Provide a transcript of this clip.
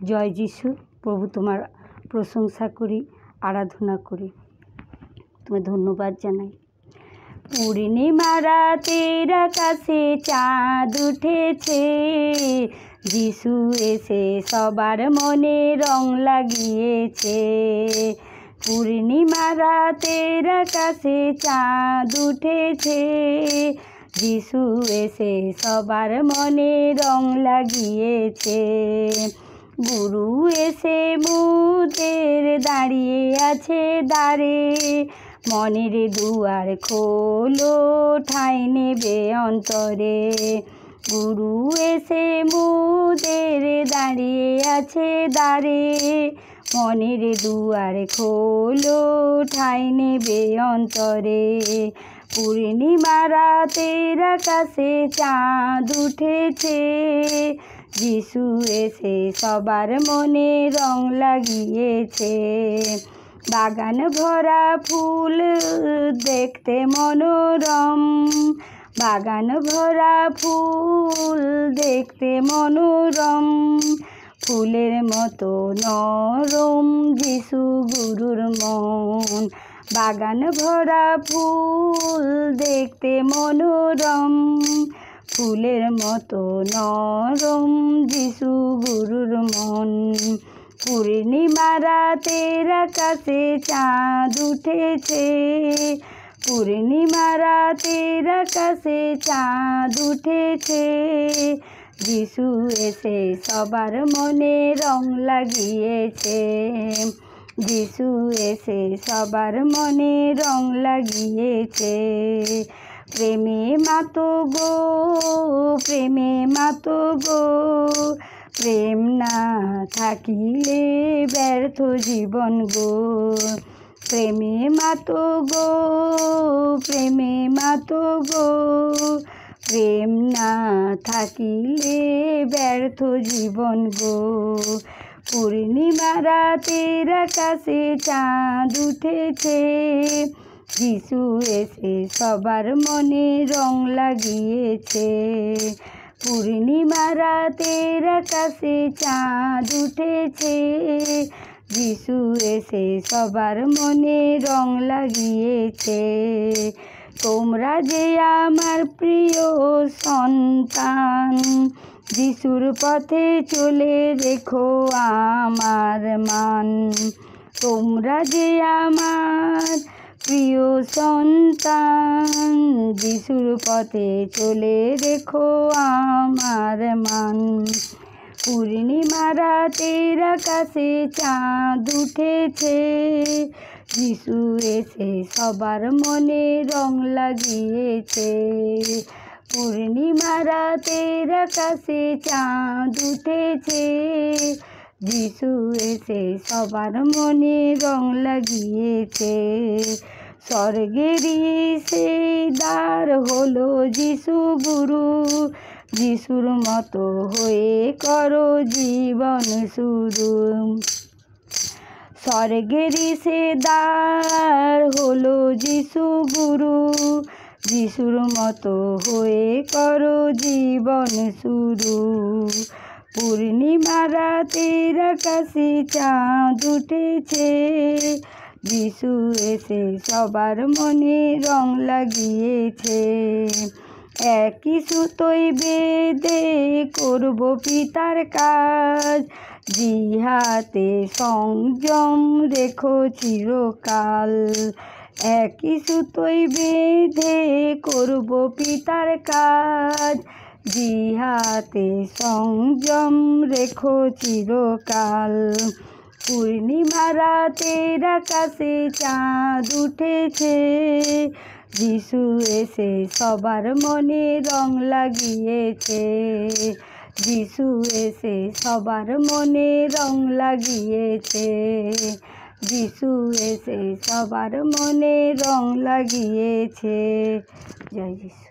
জয় যিশু। প্রভু তোমার প্রশংসা করি, আরাধনা করি, তোমায় ধন্যবাদ জানাই। পূর্ণিমা রাতের আকাশে চাঁদ উঠেছে, যিশু এসে সবার মনে রং লাগিয়েছে। পূর্ণিমা রাতের আকাশে চাঁদ উঠেছে, যিশু এসে সবার মনে রং লাগিয়েছে। গুরু এসে মুদের দাঁড়িয়ে আছে দ্বারে, মনের দুয়ার খোলো, ঠাঁই নেবে অন্তরে। গুরু এসে মুদের দাঁড়িয়ে আছে দ্বারে, মনের দুয়ার খোলো, ঠাঁই নেবে অন্তরে। পূর্ণিমা রাতের আকাশে চাঁদ উঠেছে, যিশু এসে সবার মনে রং লাগিয়েছে। বাগান ভরা ফুল দেখতে মনোরম, বাগান ভরা ফুল দেখতে মনোরম, ফুলের মতো নরম যিশু গুরুর মন। বাগান ভরা ফুল দেখতে মনোরম, ফুলের মতো নরম যিশু গুরুর মন। পূর্ণিমা রাতের আকাশে চাঁদ উঠেছে, পূর্ণিমা রাতের আকাশে চাঁদ উঠেছে, যিশু এসে সবার মনে রং লাগিয়েছে। যিশু এসে সবার মনে রং লাগিয়েছে। প্রেমে মাতো গো, প্রেমে মাতো গো, প্রেম না থাকিলে ব্যর্থ জীবন গো। প্রেমে মাতো গো, প্রেমে মাতো গো, প্রেম না থাকিলে ব্যর্থ জীবন গো। পূর্ণিমা রাতের আকাশে চাঁদ উঠেছে, যিশু এসে সবার মনে রং লাগিয়েছে। পূর্ণিমা রাতের আকাশে চাঁদ উঠেছে, যিশু এসে সবার মনে রং লাগিয়েছে। তোমরা যে আমার প্রিয় সন্তান, যিশুর পথে চলে রেখো আমার মান। তোমরা যে আমার প্রিয় সন্তান, যিশুর পথে চলে রেখো আমার মান। পূর্ণিমা রাতের আকাশে চাঁদ উঠেছে, যিশু এসে সবার মনে রং লাগিয়েছে। পূর্ণিমা রাতের আকাশে চাঁদ উঠেছে, যিশু এসে সবার মনে রং লাগিয়েছে। স্বর্গেরই সেই দ্বার হলো যিশু গুরু, যিশুর মতো হয়ে করো জীবন শুরু। স্বর্গেরই সে দ্বার হলো যিশু গুরু, যিশুর মতো হয়ে করো জীবন শুরু। পূর্ণিমা রাতের আকাশে চাঁদ উঠেছে, যিশু এসে সবার মনে রং লাগিয়েছে। একই সুতোয় বেঁধে করব পিতার কাজ, জিহাতে সংযম রেখো চিরকাল। একই সুতোয় বেঁধে করব পিতার কাজ, জিহাতে সংযম রেখো চিরকাল। পূর্ণিমা রাতের আকাশে চাঁদ উঠেছে, যিশু এসে সবার মনে রং লাগিয়েছে। যিশু এসে সবার মনে রং লাগিয়েছে। যিশু এসে সবার মনে রং লাগিয়েছে। জয় যিশু।